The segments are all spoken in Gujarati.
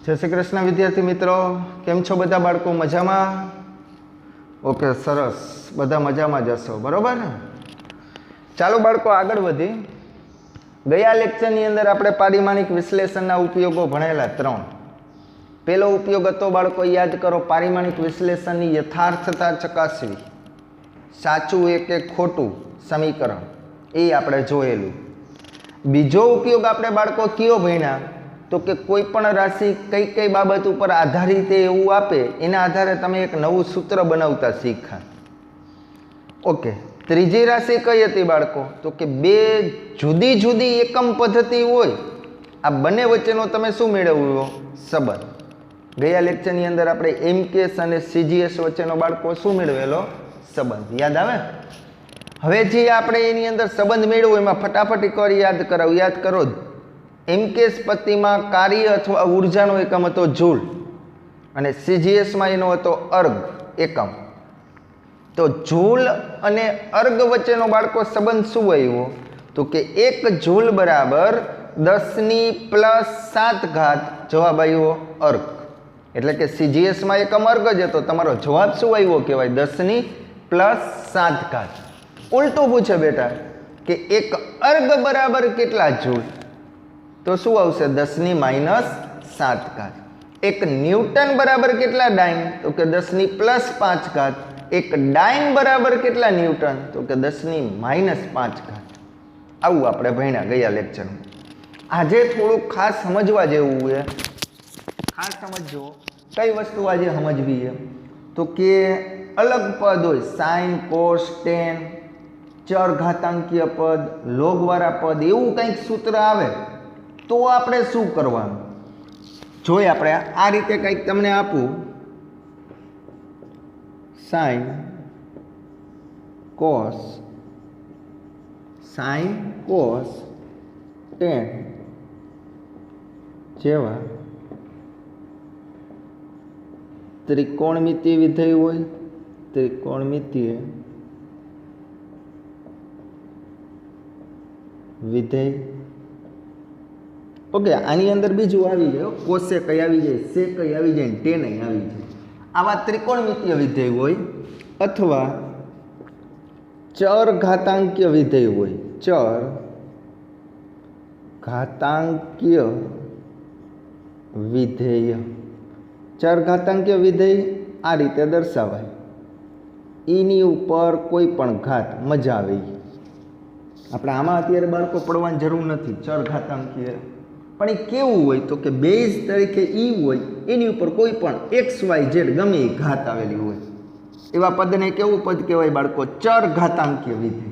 जय श्री कृष्ण विद्यार्थी मित्रों, केम छो बधा बाळको? मजामां? ओके, सरस, बधा मजामां ज हशो, बरोबर ने? चालो बाळको आगळ वधी। गया लेक्चरनी अंदर आपणे पारिमाणिक विश्लेषणना उपयोगो भणेला 3। पहेलो उपयोग हतो बाळको, याद करो, पारिमाणिक विश्लेषणनी यथार्थता चकासवी, साचुं एक के खोटुं समीकरण, ए आपणे जोयेलुं। बीजो उपयोग आपणे बाळको कयो भण्या तो कि कोईपण राशि कई कई बाबत पर आधारित एवं आपे एना आधारे तमे एक नवुं सूत्र बनावता शीख्या। ओके, त्रीजी राशि कई हती बाळको? तो कि बे जुदी जुदी एकम पद्धति होय, आ बने वच्चेनो तमे शुं मेळव्यो? संबंध। गया लेक्चरनी अंदर आपणे एमकेएस अने सीजीएस वच्चेनो बाळको शुं मेळवेलो? संबंध। याद आवे? हवे जे आपणे एनी अंदर संबंध मेळव्यो एमां फटाफट एकवार याद कराव। याद करो, एमकेएस पत्तीमां कार्य अथवा ऊर्जानो एकम हतो जूल अने सीजीएस मां एनो हतो अर्ग एकम। तो जूल अने अर्ग वच्चेनो बाळको संबंध शुं आव्यो? तो कि 1 जूल बराबर 10⁻7 जवाब आव्यो अर्ग। एटले के सीजीएस मां एकम अर्ग ज हतो, तमारो जवाब शुं आव्यो कहेवाय? 10⁻7। उल्टो पूछे बेटा कि 1 अर्ग बराबर केटला जूल? तो शू आवशे? 10⁻7। 1 न्यूटन बराबर केटला डाइन? तो कि 10⁻5। 1 डाइन बराबर केटला न्यूटन? तो कि 10⁻5। आवुं आपणे भण्या गया लेक्चर में। आजे थोड़ुं खास समझवा जेवुं है। खास समझो कई वस्तु आज समझवी है तो कि अलग पद होय, साइन, कोस, टेन, चर घातांकीय पद, लोगवाळा पद, एवुं कंईक सूत्र आवे तो आपणे शुं करवानुं? जोई आपणे आ रीते कंईक तमने आपूं, sine cos, sine cos ten जेवा त्रिकोणमितीय विधेय होय, त्रिकोणमितीय विधेय। ओके, आनी अंदर बीजू आवी जाए, कोसेक आवी जाए, सेक आवी जाए, टेन आवी जाए। आवा त्रिकोणमितीय विधेय होय अथवा चर घातांकीय विधेय होय, चर घातांकीय विधेय। चर घातांकीय विधेय आ रीते दर्शावाय, ईनी उपर कोई पण घात, मजा आवे। આપણે આમાં અત્યારે બાળકો પડવાની જરૂર નથી। ચર ઘાતાંકીય પણ એ કેવું હોય તો કે બેઝ તરીકે ઈ હોય, એની ઉપર કોઈ પણ XYZ ગમે એ ઘાત આવેલી હોય, એવા પદને કેવું પદ કહેવાય બાળકો? ચર ઘાતાંકીય વિધેય।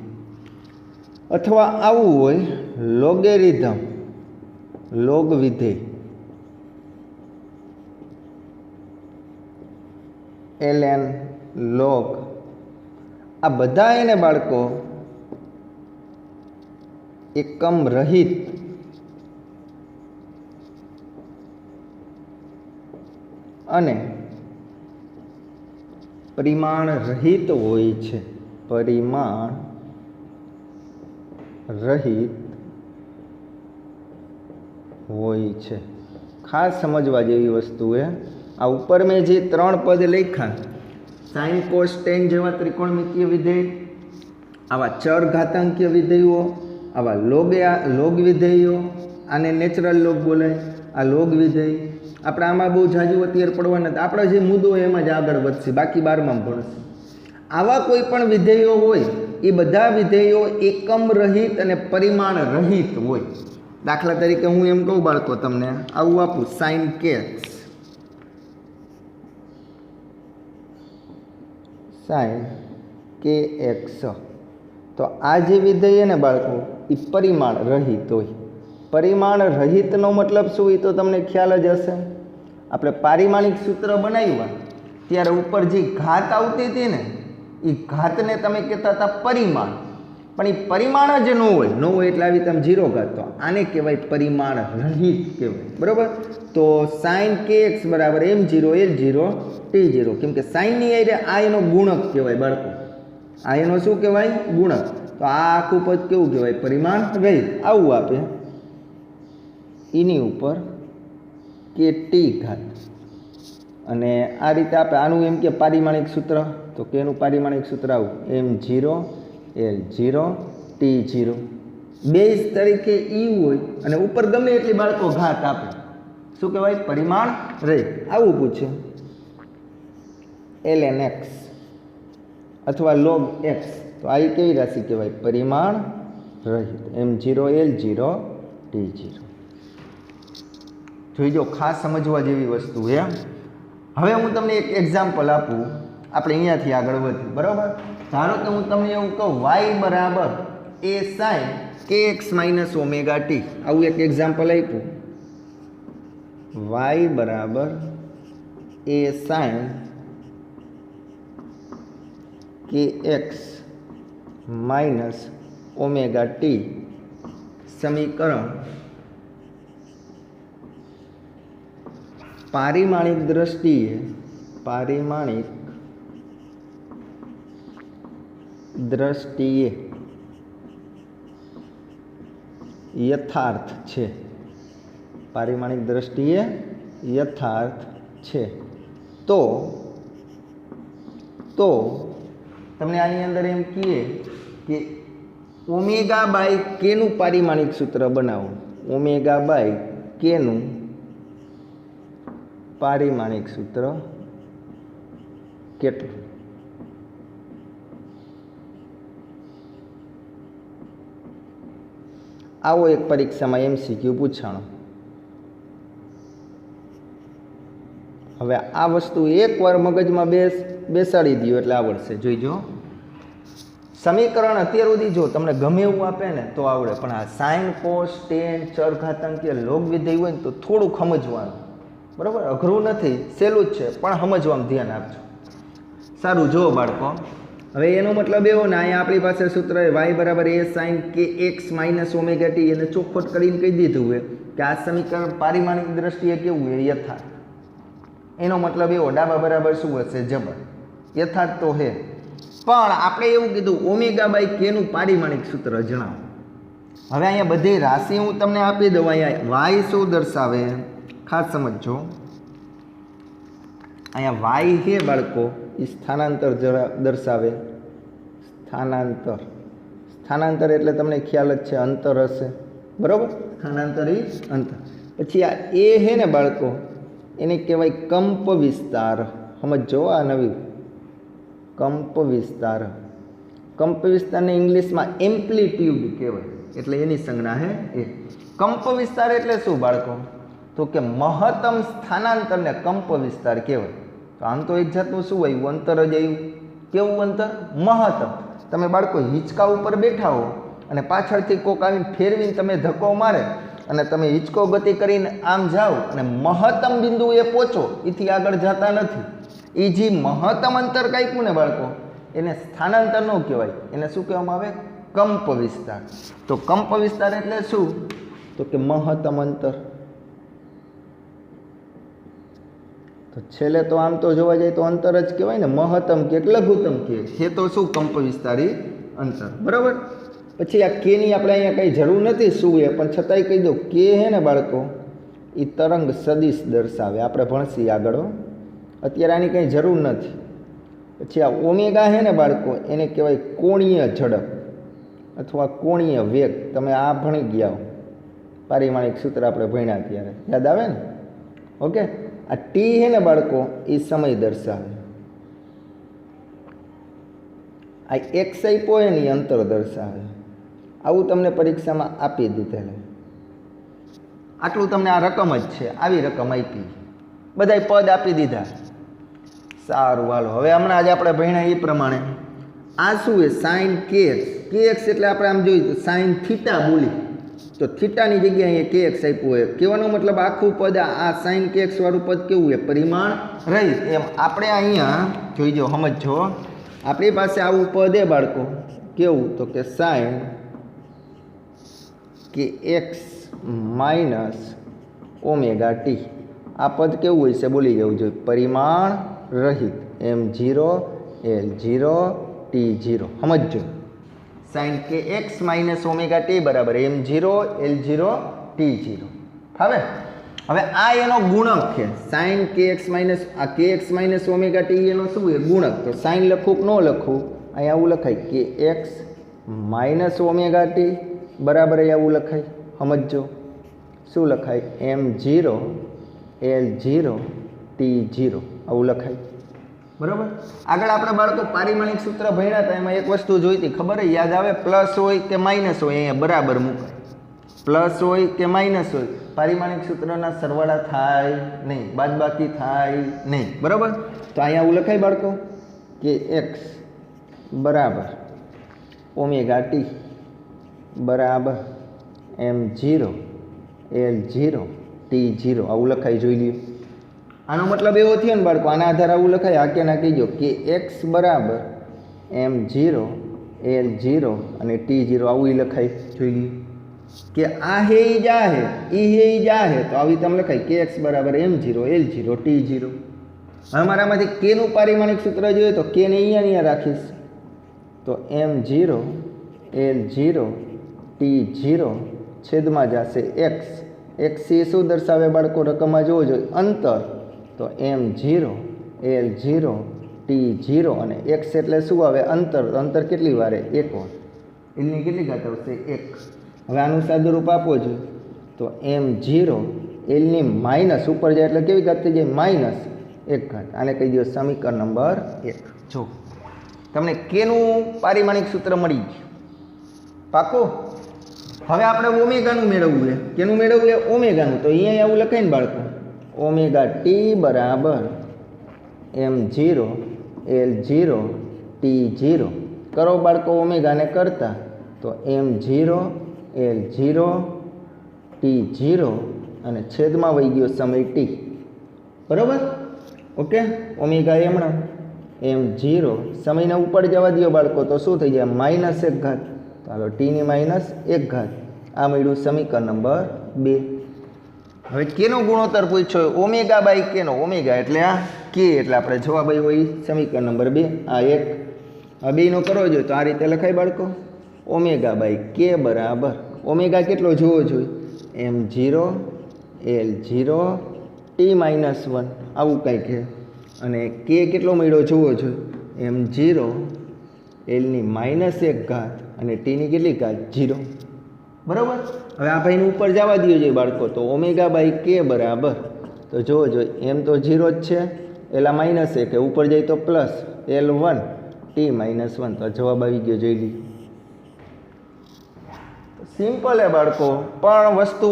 અથવા આવું હોય લોગેરિધમ, લોગ વિધેય, ln log, આ બધા એને બાળકો एकम रहित अने परिमाण रहित होय छे। परिमाण रहित होय छे। खास समझवा जेवी वस्तु है। आ ऊपर में जे 3 पद लिखा, साइन कोस टेन जेवा त्रिकोणमितीय विधेय, आवा चर घातांकीय विधेयो, आवा लोग विधेयो, आने नेचरल लोग बोले, आ लोग विधेय। આપણે આમાં બહુ જાજુ અત્યારે પડવા નથી, આપણે જે મુદ્દો એમાં જ આગળ વધશે, બાકી 12માં ભણશે। આવા કોઈ પણ વિધેયો હોય એ બધા વિધેયો એકમ રહિત અને પરિમાણ રહિત હોય। દાખલા તરીકે હું એમ કહું બાળકો તમને, આવું આપું, સાઇન કેક્સ, સાઇન કે એક્સ, તો આ જે વિધેય ને બાળકો એ પરિમાણ રહિત હોય। परिमाण रहितनो मतलब शुं ए तो तमने ख्याल ज हशे। आपणे पारिमाणिक सूत्र बनाव्या त्यारे उपर जे घात आवती हती ने ए घातने तमे कहेता हता परिमाण, पण ए परिमाण ज न होय एटले आवी तम 0 घात, तो आने कहेवाय परिमाण रहित कहेवाय, बरोबर। तो sin kx बराबर m0 l0 t0, केम के sin नी आरे आ एनो गुणक कहेवाय बाळको, आ एनो शुं कहेवाय? गुणक। तो आ आखुं पद केवुं कहेवाय? परिमाण रहित। आवुं आपे एनी उपर કે ટી ઘાત, અને આ રીતે આપણે આનું એમ કે પારિમાણિક સૂત્ર, તો કે એનું પારિમાણિક સૂત્ર આવું m0 l0 t0 બેઝ તરીકે ઈ હોય અને ઉપર ગમે એટલી બાળકો ઘાત આપે, શું કહેવાય? પરિમાણ રહિત. આવું પૂછે ln x અથવા log x, તો આ કેવી રાશિ કહેવાય? પરિમાણ રહિત. m0 l0 t0. જોઈજો, ખાસ સમજવા જેવી વસ્તુ છે. હવે હું તમને એક એક્ઝામ્પલ આપું, આપણે અહીંયાથી આગળ વધીએ, બરાબર? ધારો કે હું તમને એવું કહું y બરાબર a sin kx minus omega T, આવું એક એક્ઝામ્પલ આપ્યું. y બરાબર a sin kx minus omega T સમીકરણ પારિમાણિક દ્રષ્ટિએ યથાર્થ છે. પારિમાણિક દ્રષ્ટિએ યથાર્થ છે. તો તમને આની અંદર એમ કહીએ કે ઓમેગા બાય કેનું પારિમાણિક સૂત્ર બનાવો. ઓમેગા બાય કેનું પારિમાણિક સૂત્ર કેટલું? આવો એક પરીક્ષામાં MCQ પૂછાણો. હવે આ વસ્તુ એકવાર મગજમાં બેસાડી દો એટલે આવડશે. જોઈજો, સમીકરણ અત્યાર સુધી જો તમને ગમે એવું આપે ને તો આવડે, પણ આ સાઇન કોસ ટેન ચરઘાતાંકીય લોગ વિધેય હોય ને તો થોડું સમજવાનું, બરાબર? અઘરું નથી, સહેલું જ છે, પણ સમજવામાં ધ્યાન આપજો. સારું, જુઓ બાળકો, હવે એનો મતલબ એવો ને, અહીંયા આપણી પાસે સૂત્ર y બરાબર a sin kx minus omega T, એને ચોખ્ખોટ કરીને કહી દીધું હોય કે આ સમીકરણ પારિમાણિક દ્રષ્ટિએ કેવું હોય? યથાર્થ. એનો મતલબ એવો, ડાબા બરાબર શું હશે? જબર. યથાર્થ તો હે, પણ આપણે એવું કીધું ઓમેગા બાય કેનું પારિમાણિક સૂત્ર જણાવો. હવે અહીંયા બધી રાશિ હું તમને આપી દઉં. અહીંયા y શું દર્શાવે? ખાસ સમજો, અહીંયા y છે બાળકો, એ સ્થાનાંતર દર્શાવે. સ્થાનાંતર એટલે તમને ખ્યાલ જ છે, અંતર હશે, બરાબર? સ્થાનાંતર એ અંતર. પછી આ એ છે ને બાળકો, એને કહેવાય કંપ વિસ્તાર. સમજો, આ નવી કંપ વિસ્તાર. કંપ વિસ્તારને ઇંગ્લિશમાં એમ્પ્લિટ્યુડ કહેવાય, એટલે એની સંજ્ઞા હે એ. કંપ વિસ્તાર એટલે શું બાળકો? તો કે મહત્તમ સ્થાનાંતરને કંપ વિસ્તાર કહેવાય. તો આમ તો એક જાતનું શું હોય? અંતર જ આવ્યું. કેવું અંતર? મહત્તમ. તમે બાળકો હિંચકા ઉપર બેઠા હો અને પાછળથી કોક આવીને ફેરવીને તમે ધક્કો મારે અને તમે હિંચકો ગતિ કરીને આમ જાઓ અને મહત્તમ બિંદુએ પહોંચો, એથી આગળ જતા નથી. એ જે મહત્તમ અંતર કાપ્યું ને બાળકો, એને સ્થાનાંતર ન કહેવાય, એને શું કહેવામાં આવે? કંપ વિસ્તાર. તો કંપ વિસ્તાર એટલે શું? તો કે મહત્તમ અંતર. તો છેલ્લે તો આમ તો જોવા જાય તો અંતર જ કહેવાય ને, મહત્તમ કે લઘુત્તમ કે છે તો શું? કંપ વિસ્તારી અંતર, બરાબર? પછી આ કેની આપણે અહીંયા કંઈ જરૂર નથી શું એ, પણ છતાંય કહી દો, કે હે ને બાળકો, એ તરંગ સદિશ દર્શાવે. આપણે ભણશી આગળ, અત્યારે આની કંઈ જરૂર નથી. પછી આ ઓમેગા હે ને બાળકો, એને કહેવાય કોણીય ઝડપ અથવા કોણીય વેગ. તમે આ ભણી ગયા હો, પારિમાણિક સૂત્ર આપણે ભણ્યા ત્યારે, યાદ આવે ને? ઓકે. આ ટી હે ને બાળકો, એ સમય દર્શાવે. આ એક્સ આપ્યો હોય ને, એ અંતર દર્શાવે. આવું તમને પરીક્ષામાં આપી દીધેલું. આટલું તમને આ રકમ જ છે, આવી રકમ આપી, બધાય પદ આપી દીધા. સારું, હાલો, હવે હમણાં જ આપણે ભણ્યા એ પ્રમાણે આ શું છે? Sign k x. કેએક્સ એટલે આપણે આમ જોયું સાઇન થીટા બોલી, તો થીટાની જગ્યાએ અહીંયા કેએક્સ આપ્યું હોય. કહેવાનો મતલબ આખું પદ આ સાઇન કેએક્સ વાળું પદ કેવું છે? પરિમાણ રહિત. એમ આપણે અહીંયા જોઈજો, સમજો, આપણી પાસે આવું પદ એ બાળકો, કેવું? તો કે સાઇન કે એક્સ માઇનસ ઓમેગા ટી. આ પદ કેવું હોય છે? બોલી જવું જોઈએ, પરિમાણ રહિત. m0 l0 t0. સમજો, સાઇન કે એક્સ માઇનસ ઓમેગા ટી બરાબર m0 l0 t0. હવે હવે આ એનો ગુણક છે sin kx માઇનસ આ kx માઇનસ ઓમેગા ટી એનો શું છે ગુણક. તો sin લખવું કે ન લખવું અહીંયા આવું લખાય kx માઇનસ ઓમેગા ટી બરાબર અહીંયા આવું લખાય. સમજો શું લખાય m0 l0 t0 આવું લખાય. બરાબર. આગળ આપણે બાળકો પારિમાણિક સૂત્ર ભણ્યા હતા એમાં એક વસ્તુ જોઈતી ખબર યાદ આવે પ્લસ હોય કે માઇનસ હોય અહીંયા બરાબર મુકાય. પ્લસ હોય કે માઇનસ હોય પારિમાણિક સૂત્રના સરવાળા થાય નહીં બાદબાકી થાય નહીં. બરાબર. તો અહીંયા આવું લખાય બાળકો કે x બરાબર ઓમેગા ટી બરાબર m0 l0 t0 આવું લખાય જોઈ લ્યો. આનો મતલબ એવો થયો ને બાળકો આના આધારે આવું લખાય આ કે ના કહીજો કે x બરાબર m0 l0 અને t0 આવું લખાય જોઈ લ્યો. કે આ હે ઈ જા હે ઈ હે ઈ જા હે તો આવી તમે લખાય કે x બરાબર m0 l0 t0. હવે મારામાંથી k નું પારિમાણિક સૂત્ર જોઈએ તો k ને અહીંયા રાખીશ તો m0 l0 t0 છેદમાં જશે x. x એ શું દર્શાવે બાળકો રકમમાં જોવો જોઈએ અંતર તો m0 l0 t0 અને x એટલે શું આવે અંતર. અંતર કેટલી વારે એક વાર એની કેટલી ઘાત આવશે 1. હવે આનું સાદુરૂપ આપવો જોઈએ તો m0 lની માઇનસ ઉપર જાય એટલે કેવી ઘાત થઈ જાય માઇનસ 1 ઘાત. આને કહી દો સમીકરણ નંબર 1. જો તમને કેનું પારિમાણિક સૂત્ર મળી ગયું પાકું. હવે આપણે ઓમેગાનું મેળવવું છે કેનું મેળવવું છે ઓમેગાનું. તો અહીંયા આવું લખાય ને બાળકો ઓમેગા ટી બરાબર m0 l0 t0 કરો બાળકો ઓમેગાને કરતા તો m0 l0 t0 અને છેદમાં વહી ગયો સમય t. બરાબર. ઓકે. ઓમેગા હમણાં m0 સમયને ઉપર જવા દો બાળકો તો શું થઈ જાય માઇનસ 1 ઘાત. ચાલો ટીની માઇનસ 1 ઘાત. આ મળ્યું સમીકરણ નંબર 2. હવે કેનો ગુણોત્તર પૂછ્યો ઓમેગા બાય કેનો. ઓમેગા એટલે આ કે એટલે આપણે જવાબ આવ્યો એ સમીકરણ નંબર 2 આ 1. આ બેનો કરવો જોઈએ તો આ રીતે લખાય બાળકો ઓમેગા બાય કે બરાબર ઓમેગા કેટલો જોવો જોઈએ m0 l0 t-1 આવું કંઈક છે અને કે કેટલો મળ્યો જોવો જોઈએ m0 lની માઇનસ 1 ઘાત અને ટીની કેટલી ઘાત 0. બરાબર. હવે આ ભાઈને ઉપર જવા દો જોઈએ બાળકો તો ઓમેગા બાય કે બરાબર તો જોવો જોઈએ એમ તો 0 જ છે એલા માઇનસ 1 ઉપર જાય તો પ્લસ l1 t-1 તો જવાબ આવી ગયો જોઈ લઈએ. સિમ્પલ હે બાળકો પણ વસ્તુ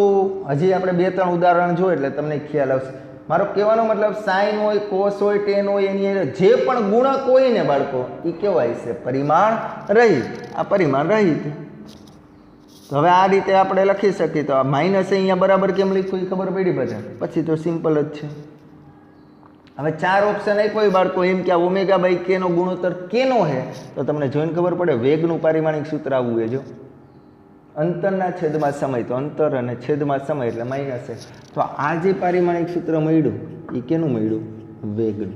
હજી આપણે 2-3 ઉદાહરણ જોઈએ એટલે તમને ખ્યાલ આવશે. મારો કહેવાનો મતલબ સાઇન હોય કોસ હોય ટેન હોય એની જે પણ ગુણક હોય ને બાળકો એ કેવાય છે પરિમાણ રહિત. આ પરિમાણ રહિત. તો હવે આ રીતે આપણે લખી શકીએ તો આ માઇનસ અહીંયા બરાબર કેમ લખ્યું એ ખબર પડી બધા પછી તો સિમ્પલ જ છે. હવે 4 ઓપ્શન આપ્યો બાળકો એમ કે આ ઓમેગા બાય કેનો ગુણોત્તર કેનો છે તો તમને જોઈને ખબર પડે વેગનું પારિમાણિક સૂત્ર આવવું છે. જો અંતરના છેદમાં સમય તો અંતર અને છેદમાં સમય એટલે માઇનસ 1. તો આ જે પારિમાણિક સૂત્ર મળ્યું એ કેનું મળ્યું વેગનું.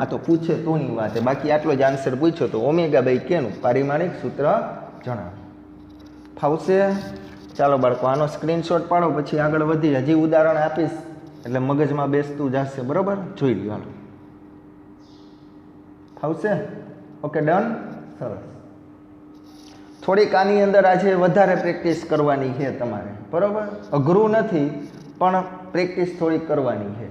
આ તો પૂછે તોની વાત બાકી આટલો જ આન્સર પૂછ્યો તો ઓમેગા બાય કેનું પારિમાણિક સૂત્ર જણાવો. ફાવશે. ચાલો બાળકો આનો સ્ક્રીનશોટ પાડો પછી આગળ વધી હજી ઉદાહરણ આપીશ એટલે મગજમાં બેસતું જશે. બરાબર. જોઈ લો. હાલો ફાવશે. Okay done. સરસ. થોડીક આની અંદર આજે વધારે પ્રેક્ટિસ કરવાની છે તમારે. બરાબર. અઘરું નથી પણ પ્રેક્ટિસ થોડીક કરવાની છે.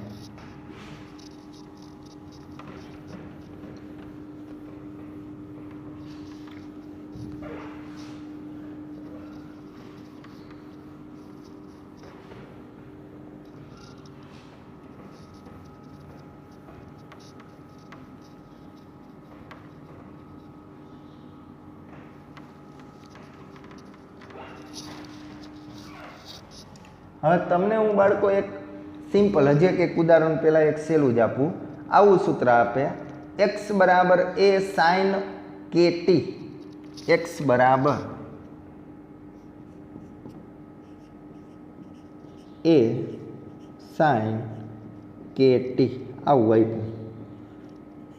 હવે તમને હું બાળકો એક સિમ્પલ હજી એક ઉદાહરણ પહેલાં એક સહેલું જ આપું. આવું સૂત્ર આપે x બરાબર a sin kt. x બરાબર a sin kt આવું આપ્યું.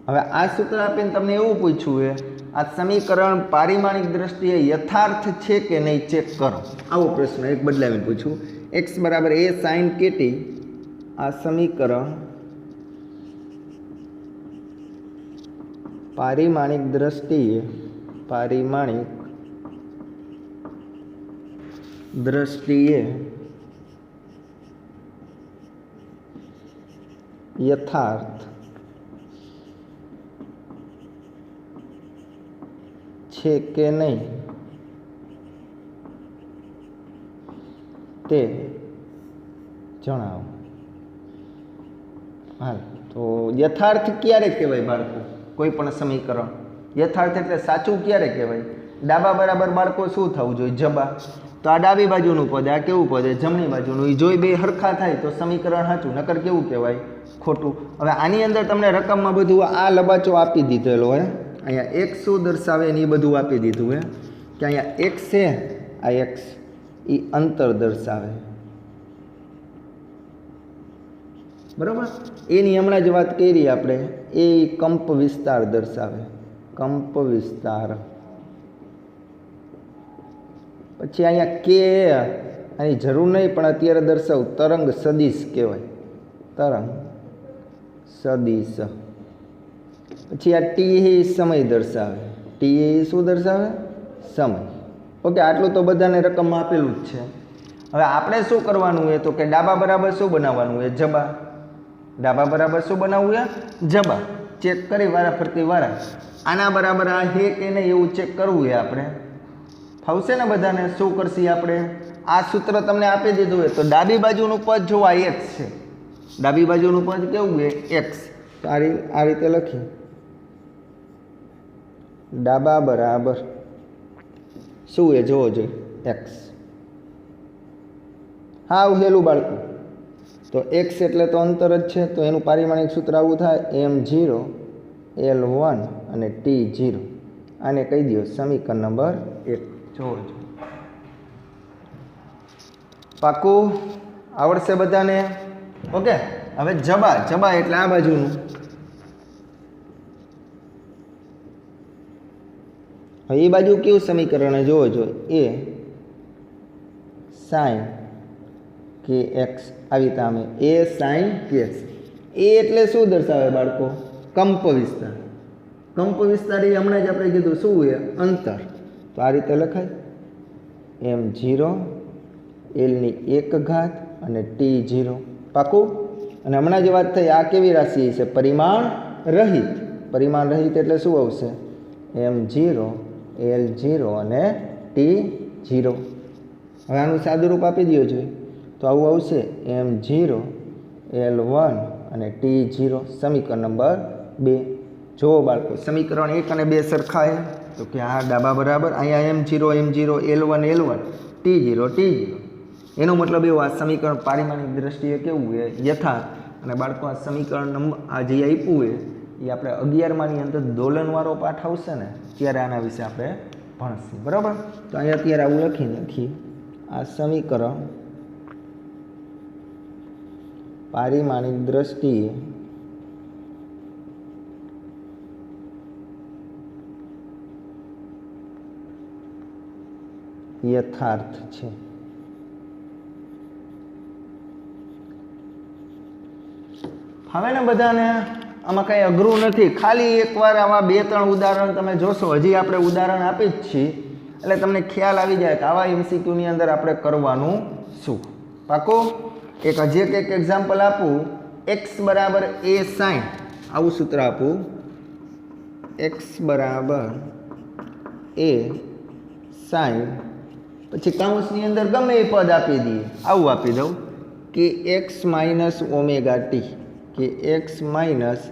હવે આ સૂત્ર આપીને તમને એવું પૂછ્યું છે આ સમીકરણ પારિમાણિક દ્રષ્ટિએ યથાર્થ છે કે નહીં ચેક કરો, આવો પ્રશ્ન એક બદલાવીને પૂછ્યું. x બરાબર a sin kt આ સમીકરણ પારિમાણિક દ્રષ્ટિએ યથાર્થ છે કે નહીં તે જણાવો. હાલ તો યથાર્થ ક્યારે કહેવાય બાળકો? કોઈ પણ સમીકરણ યથાર્થ એટલે સાચું ક્યારે કહેવાય? ડાબા બરાબર બાળકો શું થવું જોઈએ? જબા. તો આ ડાબી બાજુનું પદ, આ કેવું પદ? જમણી બાજુનું. એ જોઈ બે હરખા થાય તો સમીકરણ સાચું, નકર કેવું કહેવાય? ખોટું. હવે આની અંદર તમને રકમમાં બધું આ લબાચો આપી દીધેલો હે. અહીંયા એક્સ શું દર્શાવે ને એ બધું આપી દીધું હે કે અહીંયા એક્સ છે, આ એક્સ એ અંતર દર્શાવે, બરાબર. એની હમણાં જ વાત કરી આપણે, એ કંપ વિસ્તાર દર્શાવે, કંપ વિસ્તાર. પછી અહીંયા કે આની જરૂર નહીં પણ અત્યારે દર્શાવું, તરંગ સદિશ કહેવાય, તરંગ સદિશ. પછી આ ટી એ સમય દર્શાવે, ટી એ શું દર્શાવે? સમય. ઓકે, આટલું તો બધાને રકમમાં આપેલું જ છે. હવે આપણે શું કરવાનું છે તો કે ડાબા બરાબર શું બનાવવાનું છે? જબા. ડાબા બરાબર શું બનાવવું છે? જબા. ચેક કરી વારા ફરતી વારા આના બરાબર આ હે કે નહીં એવું ચેક કરવું છે આપણે. ફાવશે ને બધાને? શું કરશી આપણે? આ સૂત્ર તમને આપી દીધું હોય તો ડાબી બાજુનું પદ જો આ એક્સ છે, ડાબી બાજુનું પદ કેવું છે? એક્સ. તો આ રીતે લખી, ડાબા બરાબર શું એ જોવો જોઈએ? એક્સ. હા હેલું બાળકો. તો એક્સ એટલે તો અંતર જ છે, તો એનું પારિમાણિક સૂત્ર આવું થાય m0 l1 અને t0. આને કહી દો સમીકરણ નંબર 1. જોવો જોઈએ. પાકું આવડશે બધાને? ઓકે. હવે જબા, જબા એટલે આ બાજુનું. હવે એ બાજુ કેવું સમીકરણ જોવો જોઈએ? એ સાઇન કે એક્સ આવી તામે, એ સાઇન કે એક્સ. એ એટલે શું દર્શાવે બાળકો? કંપ વિસ્તાર. કંપ વિસ્તાર એ હમણાં જ આપણે કીધું શું છે? અંતર. તો આ રીતે લખાય m0 l1 અને t0. પાકું? અને હમણાં જ વાત થઈ, આ કેવી રાશિ છે? પરિમાણ રહિત. પરિમાણ રહિત એટલે શું આવશે? m0 l0 અને t0. હવે આનું સાદુરૂપ આપી દો જોઈએ તો આવું આવશે m0 l1 અને t0. સમીકરણ નંબર 2. જુઓ બાળકો, સમીકરણ 1 અને 2 સરખા છે તો કે આ ડાબા બરાબર, અહીંયા m0 l1 t0 એનો મતલબ એવો આ સમીકરણ પારિમાણિક દ્રષ્ટિએ કેવું છે? યથાર્થ. અને બાળકો આ સમીકરણ નંબર આ જે આપ્યું છે એ આપણે 11માની અંદર દોલનવાળો પાઠ આવશે ને ત્યારે આના વિશે આપણે ભણશું, બરાબર. તો અહીંયા અત્યારે આવું લખી નાખી, આ સમીકરણ પારિમાણિક દ્રષ્ટિએ યથાર્થ છે. હવે ને બધાને આમાં કંઈ અઘરું નથી. ખાલી એકવાર આવા 2-3 ઉદાહરણ તમે જોશો, હજી આપણે ઉદાહરણ આપી જ છીએ એટલે તમને ખ્યાલ આવી જાય કે આવા MCQની અંદર આપણે કરવાનું શું. પાકું? એક હજી એક એક્ઝામ્પલ આપું. x બરાબર a sin, આવું સૂત્ર આપું. x બરાબર a sin, પછી કાઉન્સની અંદર ગમે એ પદ આપી દઈએ, આવું આપી દઉં કે x માઇનસ ઓમેગા ટી, કે x માઇનસ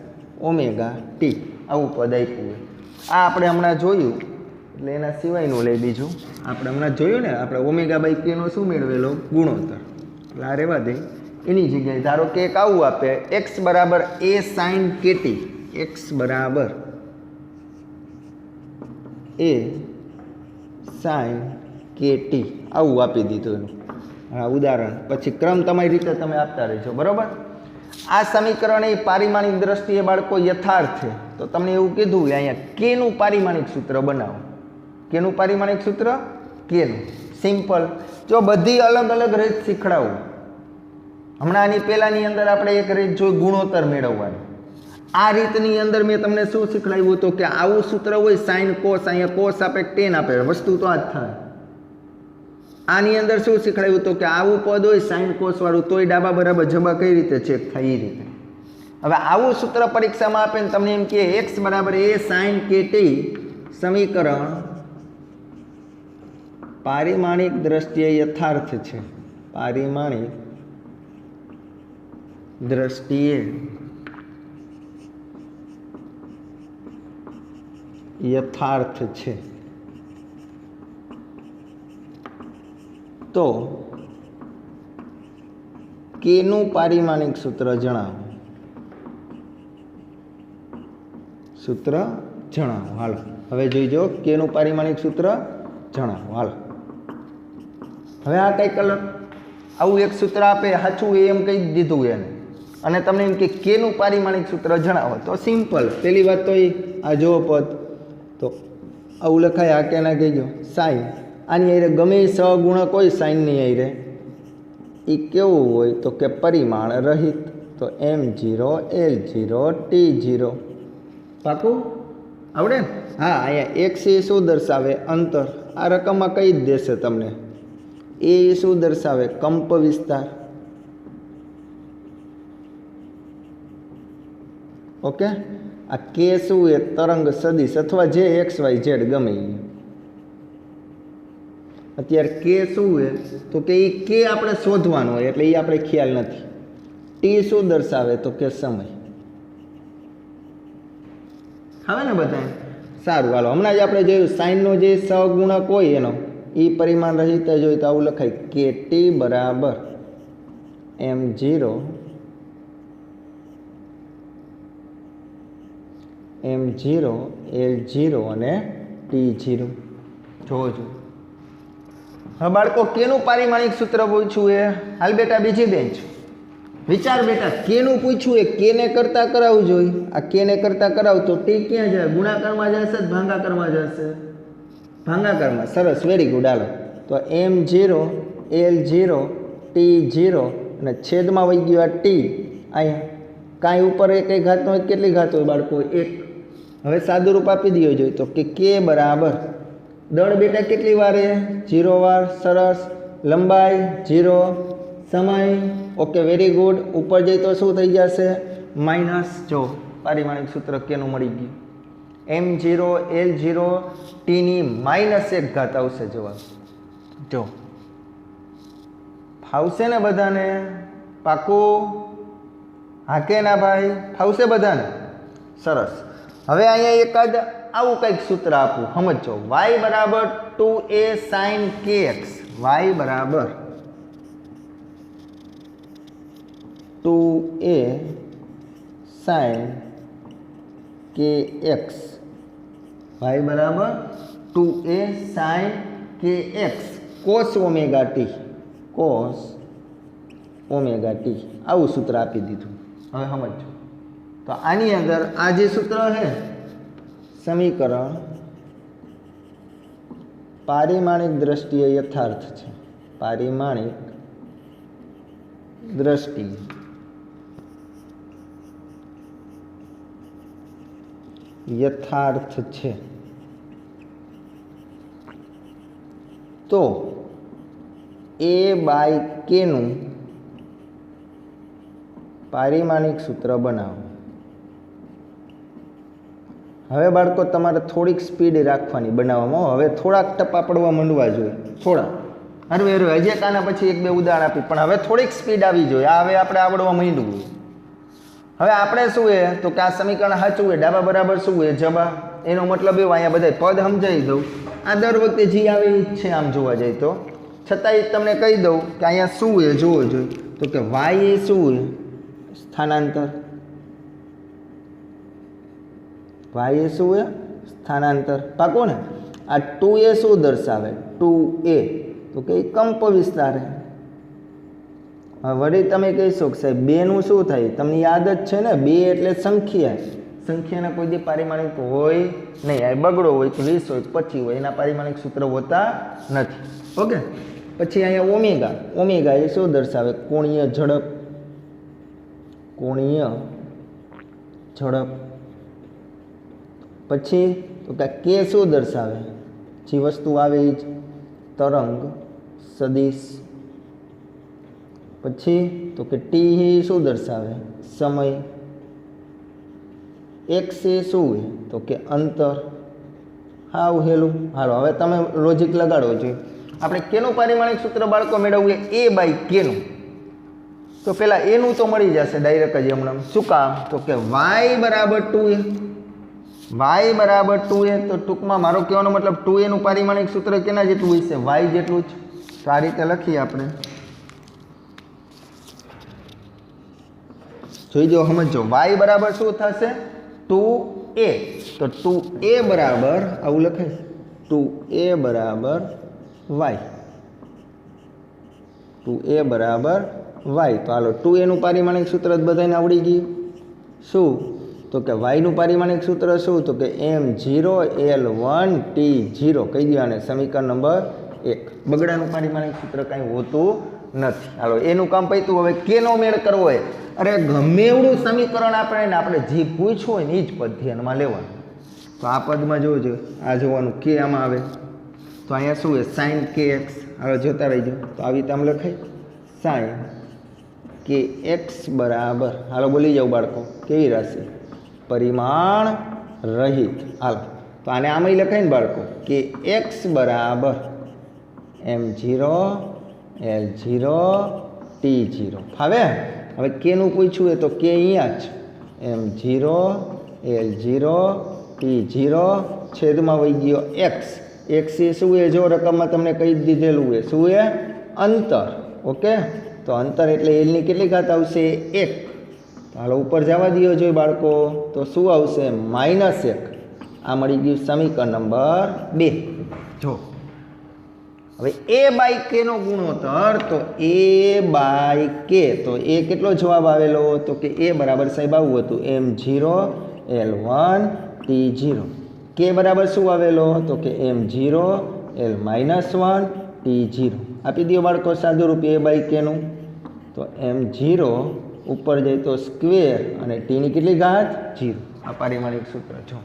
ઓમેગા ટી, આવું પદ આપ્યું હોય. આ આપણે હમણાં જોયું એટલે એના સિવાયનું લઈ બીજું. આપણે હમણાં જોયું ને, આપણે ઓમેગા બાય કેનો શું મેળવેલો? ગુણોત્તર. એટલે આ રહેવા દે. એની જગ્યાએ ધારો કે એક આવું આપે, x બરાબર a sin kt, x બરાબર a sin kt, આવું આપી દીધું એનું. હા ઉદાહરણ. પછી ક્રમ તમારી રીતે તમે આપતા રહેજો, બરાબર. આ સમીકરણ એ પારિમાણિક દ્રષ્ટિએ બાળકો યથાર્થ છે. તો તમને એવું કીધું કે અહીંયા કેનું પારિમાણિક સૂત્ર બનાવો. કેનું પારિમાણિક સૂત્ર? કેનું. સિમ્પલ. જો બધી અલગ અલગ રીત શીખડાવું. હમણાં આની પહેલાંની અંદર આપણે એક રીત જોઈ ગુણોત્તર મેળવવાની. આ રીતની અંદર મેં તમને શું શીખડાવ્યું હતું કે આવું સૂત્ર હોય સાઇન કોસ, અહીંયા કોસ આપે ટેન આપે, વસ્તુ તો આ જ થાય. આની અંદર શું શીખડાવ્યું હતું કે આવું પદ હોય સાઇન કોસ વાળું તોય ડાબા બરાબર જબા કઈ રીતે ચેક થાય એ રીતે. હવે આવું સૂત્ર પરીક્ષામાં આપે ને તમને એમ કે એક્સ બરાબર એ સાઇન કે ટી સમીકરણ પારિમાણિક દ્રષ્ટિએ યથાર્થ છે. પારિમાણિક દ્રષ્ટિએ યથાર્થ છે. તો કેનું પારિમાણિક સૂત્ર જણાવો. સૂત્ર જણાવો. હાલો હવે જોઈજો કેનું પારિમાણિક સૂત્ર જણાવો. હાલો હવે આ કઈ કલર આવું એક સૂત્ર આપે સાચું એમ કહી દીધું એને અને તમને એમ કે કેનું પારિમાણિક સૂત્ર જણાવો. તો સિમ્પલ. પહેલી વાત તો આ જો પદ તો આવું લખાય. આ કેના કહીજો સાઈન. આની આરે ગમે સહગુણક હોય સાઈનની આરે એ કેવું હોય તો કે પરિમાણ રહિત. તો M0 L0 T0 પાકું આવડે ને? હા અહીંયા એક્સ એ શું દર્શાવે? અંતર. આ રકમમાં કઈ જ દેશે તમને. એ શું દર્શાવે? કંપ વિસ્તાર. ઓકે. આ કે શું એ તરંગ સદિશ અથવા જે XYZ ગમે એ. અત્યારે કે શું હોય તો કે એ કે આપણે શોધવાનું હોય એટલે એ આપણે ખ્યાલ નથી. ટી શું દર્શાવે તો કે સમય. હવે ને બધા સારું. હાલો હમણાં જ આપણે જોયું સાઇનનો જે સહગુણક હોય એનો એ પરિમાણ રહિત જ હોય તો આવું લખાય કે ટી બરાબર M0 L0 અને T0 જોજો. હવે બાળકો કેનું પારિમાણિક સૂત્ર પૂછ્યું એ? હાલ બેટા બીજી બેન્ચ વિચાર બેટા. કેનું પૂછ્યું એ કેને કરતા કરાવવું જોઈએ. આ કેને કરતા કરાવ તો ટી ક્યાં જાય? ગુણાકારમાં જશે કે ભાંગાકારમાં જશે? ભાંગાકારમાં. સરસ, વેરી ગુડ. હાલો તો M0 L0 T0 અને છેદમાં વહી ગયું આ ટી. અહીંયા કાંઈ ઉપર એક ઘાતનો હોય કેટલી ઘાત હોય બાળકો? એક. હવે સાદું રૂપ આપી દઈએ જોઈએ તો કે બરાબર દળ બેટા કેટલી વાર? 0 વાર. સરસ. લંબાઈ 0. સમય ઓકે, વેરી ગુડ. ઉપર જઈ તો શું થઈ જશે? માઇનસ. જો પારિમાણિક સૂત્ર કેનું મળી ગયું? M0 L0 Tની -1 ઘાત આવશે જવાબ. જો ફાવશે ને બધાને? પાકું? હા કે ના ભાઈ? ફાવશે બધાને? સરસ. હવે અહીંયા એકાદ આવું કંઈક સૂત્ર આપું, સમજો. y બરાબર 2a sin kx. y બરાબર 2a sin kx. y બરાબર 2a sin kx cos omega t. cos omega t આવું સૂત્ર આપી દીધું. હવે સમજો. તો આની અંદર આ જે સૂત્ર છે સમીકરણ પારિમાણિક દ્રષ્ટિએ યથાર્થ છે. પારિમાણિક દ્રષ્ટિ યથાર્થ છે. તો A/K નું પારિમાણિક સૂત્ર બનાવો. હવે બાળકો તમારે થોડીક સ્પીડ રાખવાની બનાવવામાં. હવે થોડાક ટપા પડવા માંડવા જોઈએ. થોડા હરવે હજી કાના પછી એક બે ઉદાહરણ આપી પણ હવે થોડીક સ્પીડ આવી જોઈએ. આ હવે આપણે આવડવા માંડવું. હવે આપણે શું છે તો કે આ સમીકરણ સાચું હોય ડાબા બરાબર શું હોય જબા. એનો મતલબ એવો અહીંયા બધા પદ સમજાવી દઉં. આ દર વખતે જી આવે એ જ છે આમ જોવા જાય તો. છતાંય તમને કહી દઉં કે અહીંયા શું હોય જોવો જોઈએ તો કે વાય એ શું હોય? સ્થાનાંતર. વાય એ શું હોય? સ્થાનાંતર. પાકો ને? આ 2a શું દર્શાવે? 2a તો કે કંપ વિસ્તાર. હવે વળી તમે કહીશો કે સાહેબ બેનું શું થાય? તમને યાદ જ છે ને, બે એટલે સંખ્યા. સંખ્યાના કોઈ દી પારિમાણિક હોય નહીં. આ બગડો હોય કે 20 હોય 25 હોય, એના પારિમાણિક સૂત્ર હોતા નથી. ઓકે. પછી અહીંયા ઓમેગા. ઓમેગા એ શું દર્શાવે? કોણીય ઝડપ. કોણીય ઝડપ. પછી તો કે કે શું દર્શાવે? જે વસ્તુ આવે એ જ તરંગ સદિશ. પછી તો કે ટી શું દર્શાવે? સમય. એક્સ એ શું હોય? તો કે અંતર. હાવ હેલું. હાલો હવે તમે લોજિક લગાડો જોઈએ. આપણે કેનું પારિમાણિક સૂત્ર બાળકો મેળવવું? એ બાય કેનું. તો પેલા એનું તો મળી જશે ડાયરેક્ટ જ હમણાં. શું કામ? તો કે વાય બરાબર 2a. વાય બરાબર 2a. તો ટૂંકમાં મારો કહેવાનો મતલબ 2a નું પારિમાણિક સૂત્ર કેના જેટલું હશે? વાય જેટલું જ. તો આ રીતે લખીએ આપણે. જોઈજો, સમજો. વાય બરાબર શું થશે? 2a. તો 2a બરાબર આવું લખાય. 2a બરાબર વાય. 2a બરાબર વાય. તો હાલો 2a નું પારિમાણિક સૂત્ર જ બધાને આવડી ગયું. શું? તો કે વાયનું પારિમાણિક સૂત્ર શું? તો કે m0l1t0. કહી દો આને સમીકરણ નંબર 1. બગડાનું પારિમાણિક સૂત્ર કાંઈ હોતું નથી. હાલો એનું કામ પૈતું. હવે કેનો મેળ કરવો હોય? અરે ગમે એવડું સમીકરણ આપણે જે પૂછવું હોય ને એ જ પદ ધ્યાનમાં લેવાનું. તો આ પદમાં જોજો, આ જોવાનું કે આમાં આવે. તો અહીંયા શું હોય? સાઇન કે એક્સ. હવે જોતા રહીજો. તો આવી રીતે આમ લખાય સાઇન કે એક્સ બરાબર. હાલો બોલી જાઓ બાળકો. કેવી રાશિ? પરિમાણ રહિત. હાલો તો આને આમાં લખાય ને બાળકો કે એક્સ બરાબર m0 l0 t0. હવે હવે કેનું પૂછ્યું હોય તો કે અહીંયા જ m0 l0 t0 છેદમાં વહી ગયો એક્સ. એક્સ એ શું એ જો રકમમાં તમને કહી દીધેલું હોય. શું એ? અંતર. ઓકે. તો અંતર એટલે એલની કેટલી ઘાત આવશે? 1. તો હાલો ઉપર જવા દો જોઈએ બાળકો. તો શું આવશે? -1. આ મળી ગયું સમીકરણ નંબર 2. જો હવે એ બાય કે નો ગુણોત્તર. તો એ બાય કે. તો એ કેટલો જવાબ આવેલો? તો કે એ બરાબર સાહેબ આવું હતું m0 l1 t0. કે બરાબર શું આવેલો? તો કે m0 l-1 t0. આપી દો બાળકો સાદું રૂપ એ બાય કે નું. તો m0 ઉપર જાય તો સ્ક્વેર અને ટીની કેટલી ઘાત? 0. આ પારિમાણિક સૂત્ર જો.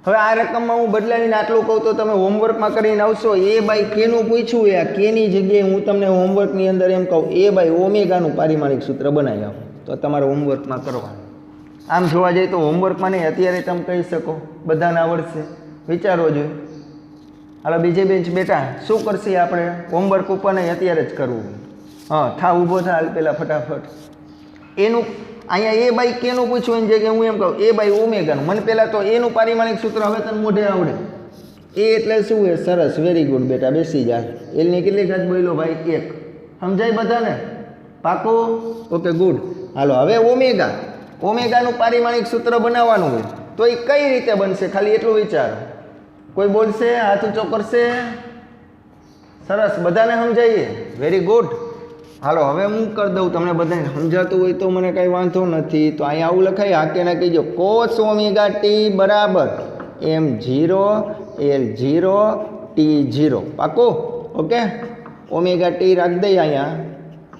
હવે આ રકમમાં હું બદલાવીને આટલું કહું તો તમે હોમવર્કમાં કરીને આવશો. એ બાય કેનું પૂછ્યું એ કેની જગ્યાએ હું તમને હોમવર્કની અંદર એમ કહું એ બાય ઓમેગાનું પારિમાણિક સૂત્ર બનાવી આપું. તો તમારે હોમવર્કમાં કરવાનું. આમ જોવા જઈએ તો હોમવર્કમાં નહીં, અત્યારે તમે કહી શકો બધાને આવડશે. વિચારવો જોઈએ. હાલો બીજે બેન્ચ બેટા શું કરશે આપણે? હોમવર્ક ઉપર નહીં, અત્યારે જ કરવું. હા થા ઊભો થા હાલ પહેલાં ફટાફટ. એનું અહીંયા એ બાય કેનું પૂછ્યું એની જગ્યાએ હું એમ કહું એ બાય ઓમેગાનું. મને પહેલાં તો એનું પારિમાણિક સૂત્ર હવે તને મોઢે આવડે. એ એટલે શું છે? સરસ, વેરી ગુડ બેટા, બેસી જા. એલની કેટલી ઘાત બોલ્યો ભાઈ? 1. સમજાય બધાને? પાકો? Okay good. હાલો હવે ઓમેગા. ઓમેગાનું પારિમાણિક સૂત્ર બનાવવાનું હોય તો એ કઈ રીતે બનશે? ખાલી એટલું વિચારો. કોઈ બોલશે? હાથ ઊંચો કરશે? સરસ, બધાને સમજાઈએ. Very good. હાલો હવે હું કરી દઉં. તમને બધાને સમજાતું હોય તો મને કાંઈ વાંધો નથી. તો અહીંયા આવું લખાય. હા કે ના કહીજો. કોસ ઓમેગા ટી બરાબર m0 l0 t0. પાકો? ઓકે. ઓમેગા ટી રાખી દઈએ અહીંયા.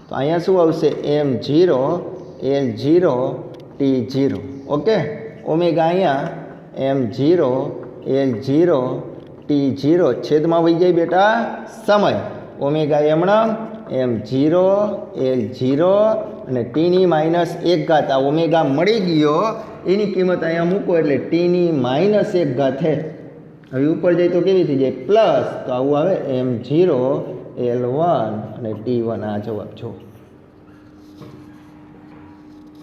તો અહીંયા શું આવશે? m0 l0 t0. Okay. Omega અહીંયા m0 l0 t0 છેદમાં વહી જાય બેટા સમય. ઓમેગા હમણાં m0 l0 અને ટીની -1 ઘાત. આ ઓમેગા મળી ગયો એની કિંમત અહીંયા મૂકો એટલે ટીની -1 ઘાત છે. હવે ઉપર જાય તો કેવી થઈ જાય? પ્લસ. તો આવું આવે m0 l1 અને t1. આ જવાબ જો.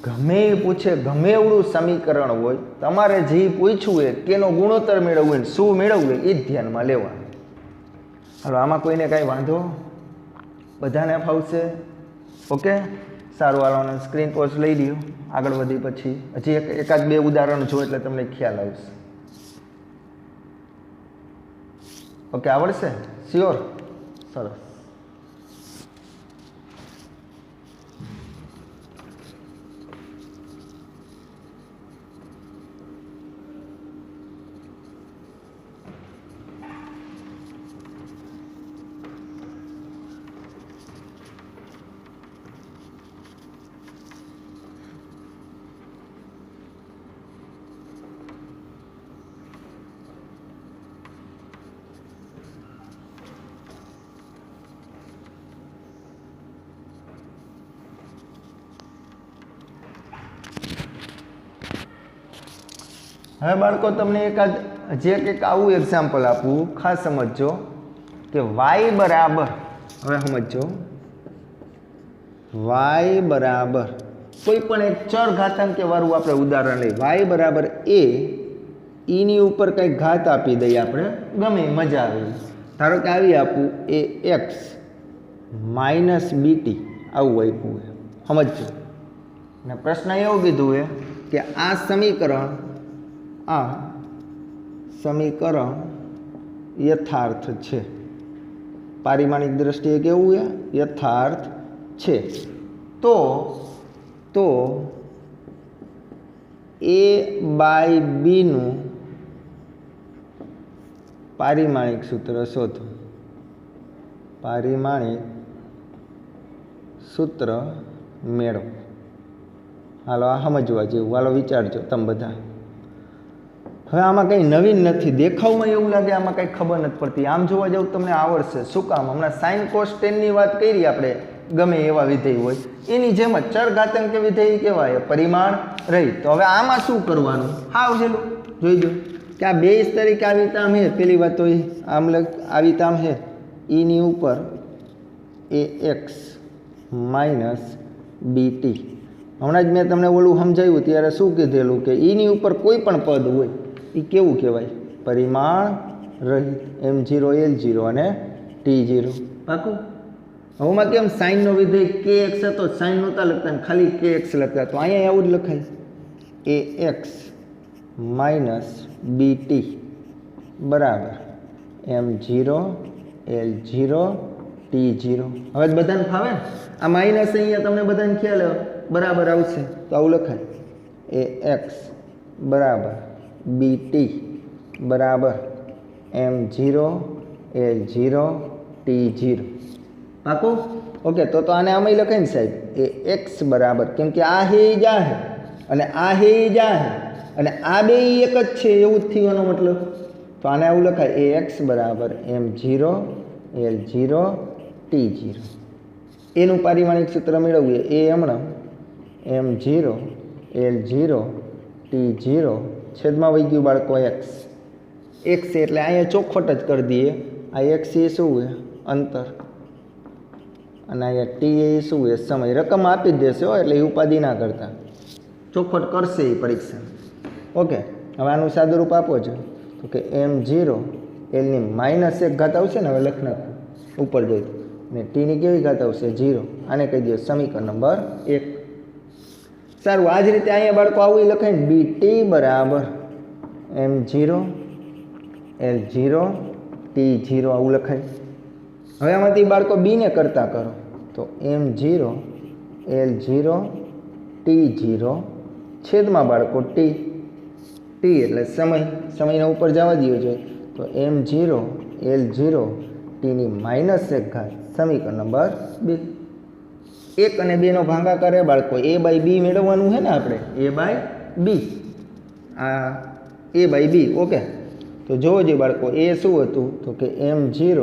ગમે એ પૂછે, ગમે એવડું સમીકરણ હોય, તમારે જે પૂછવું હોય કેનો ગુણોત્તર મેળવવું હોય, શું મેળવવું હોય એ જ ધ્યાનમાં લેવાનું. હાલો આમાં કોઈને કાંઈ વાંધો? બધાને ફાવશે? ઓકે સારું. હાલો સ્ક્રીન પોઝ લઈ લ્યો. આગળ વધી પછી હજી એકાદ બે ઉદાહરણ જો એટલે તમને ખ્યાલ આવશે. ઓકે આવડશે? શ્યોર? સરસ. હવે બાળકો તમને એકાદ જે કંઈક આવું એક્ઝામ્પલ આપું, ખાસ સમજજો કે y બરાબર, હવે સમજો y બરાબર કોઈ પણ એક ચર ઘાતાંકીય વાળું આપણે ઉદાહરણ લઈએ, y બરાબર a, ની ઉપર કંઈક ઘાત આપી દઈએ આપણે, ગમે મજા આવે, ધારો કે આવી આપું એ x માઇનસ બીટી, આવું આપ્યું છે, સમજજો. અને પ્રશ્ન એવું કીધું છે કે આ સમીકરણ યથાર્થ છે, પારિમાણિક દ્રષ્ટિએ કેવું છે? યથાર્થ છે. તો a બાય બીનું પારિમાણિક સૂત્ર શોધો. પારિમાણિક સૂત્ર મેળવો. હાલો આ સમજવા જેવું, હાલો વિચારજો તમે બધા. હવે આમાં કંઈ નવીન નથી, દેખાવમાં એવું લાગે આમાં કંઈ ખબર નથી પડતી, આમ જોવા જાવ તમને આવડશે. શું કામ? હમણાં સાઇન કોસ ટેનની વાત કરી આપણે, ગમે એવા વિધેય હોય એની જેમ જ ચર ઘાતાંકીય વિધેય કહેવાય, પરિમાણ રહિત. તો હવે આમાં શું કરવાનું? હાવ છેલ્લું જોઈ દો કે આ બેઝ તરીકે આવી રીતે આમ હે, પેલી વાત તો આમ આવી રીતે આમ હે, ની ઉપર એ એક્સ માઇનસ બીટી. હમણાં જ મેં તમને ઓલું સમજાવ્યું ત્યારે શું કીધેલું કે ની ઉપર કોઈ પણ પદ હોય એ કેવું કહેવાય? પરિમાણ રહિત. m0 l0 અને t0. પાકું? હવેમાં કેમ સાઇનનો વિધેય kx હતો, સાઇન નહોતા લખતા, ખાલી kx લખતા, તો અહીંયા આવું જ લખાય, ax માઇનસ બીટી બરાબર m0 l0 t0. હવે બધાને ફાવે ને? આ માઇનસ અહીંયા તમને બધાને ખ્યાલ બરાબર આવશે, તો આવું લખાય, ax બરાબર બીટી બરાબર m0 l0 t0. પાકું? ઓકે, તો આને આમાં લખાય ને સાહેબ, એ એક્સ બરાબર, કેમ કે આ હે ઈ જા હે અને આ હે ઈ જા હે અને આ બે એક જ છે, એવું જ થવાનો મતલબ. તો આને આવું લખાય, એ એક્સ બરાબર m0 l0 t0. એનું પારિમાણિક સૂત્ર મેળવવું એ હમણાં m0 l0 t0 છેદમાં વહી ગયું બાળકો એક્સ. એક્સ એટલે અહીંયા ચોખવટ જ કરી દઈએ, આ એક્સ એ શું હોય? અંતર, અને અહીંયા ટી એ શું છે? સમય. રકમ આપી જ દેશે હો, એટલે એ ઉપાધિ ના કરતા, ચોખવટ કરશે એ પરીક્ષા. ઓકે, હવે આનું સાદુરૂપ આપો છો તો કે m0 એલની માઇનસ એક ઘાત આવશે ને, હવે લખ નાખો ઉપર જોઈ, અને ટીની કેવી ઘાત આવશે? 0. આને કહી દો સમીકરણ નંબર 1. સારું, આ જ રીતે અહીંયા બાળકો આવું લખાય ને, બીટી બરાબર m0 l0 t0 આવું લખાય. હવે આમાંથી બાળકો બીને કરતા કરો તો m0 l0 t0 છેદમાં બાળકો ટી એટલે સમયના ઉપર જવા દો જોઈએ, તો m0 l0 tની માઇનસ એક ઘાત, સમીકરણ નંબર 2. 1 અને 2 નો ભાગાકાર બાળકો a બાય બી મેળવવાનું છે ને આપણે, a બાય બી, આ a બાય બી. ઓકે, તો જોવો જોઈએ બાળકો, એ શું હતું તો કે m0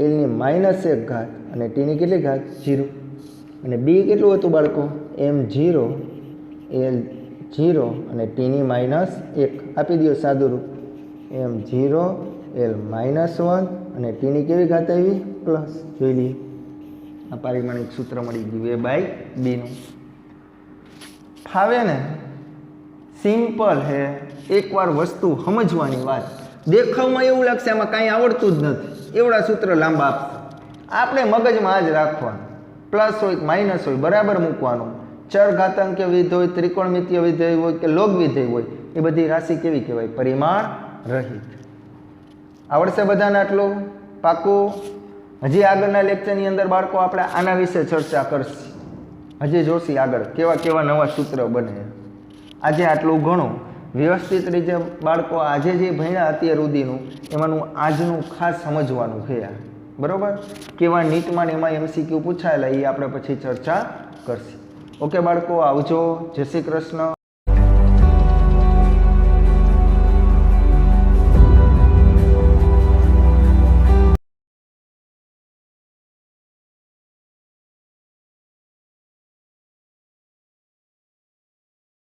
એલની માઇનસ એક ઘાત અને ટીની કેટલી ઘાત? 0. અને બી કેટલું હતું બાળકો? m0 l0 અને ટીની માઇનસ 1. આપી દો સાદું રૂપ, m0 l માઇનસ 1 અને ટીની કેવી ઘાત આવી? પ્લસ. જોઈ લઈએ, આ પારિમાણિક સૂત્ર મળી ગયું a બાય બીનું. ફાવે ને? સિમ્પલ હે. એકવાર વસ્તુ સમજવાની વાત. દેખાવમાં એવું લાગશે આમાં કાંઈ આવડતું જ નથી, એવડા સૂત્ર લાંબા આપશે, આપણે મગજમાં જ રાખવાનું. પ્લસ હોય માઇનસ હોય બરાબર મૂકવાનું. ચર ઘાતાંકીય વિધેય હોય, ત્રિકોણમિતીય વિધેય હોય કે લોગ વિધેય હોય, એ બધી રાશિ કેવી કહેવાય? પરિમાણ રહિત. આવડશે બધાને આટલું? પાકું? હજી આગળના લેક્ચરની અંદર બાળકો આપણે આના વિશે ચર્ચા કરશું. હજી જોશી આગળ કેવા કેવા નવા સૂત્ર બને. આજે આટલું ઘણું વ્યવસ્થિત રીતે બાળકો આજે જે ભણ્યા અત્યાર સુધીનું એમાંનું આજનું ખાસ સમજવાનું છે. બરાબર? કેવા નીટમાં ને એમાં MCQ પૂછાયેલા એ આપણે પછી ચર્ચા કરશું. ઓકે બાળકો, આવજો. જય શ્રી કૃષ્ણ.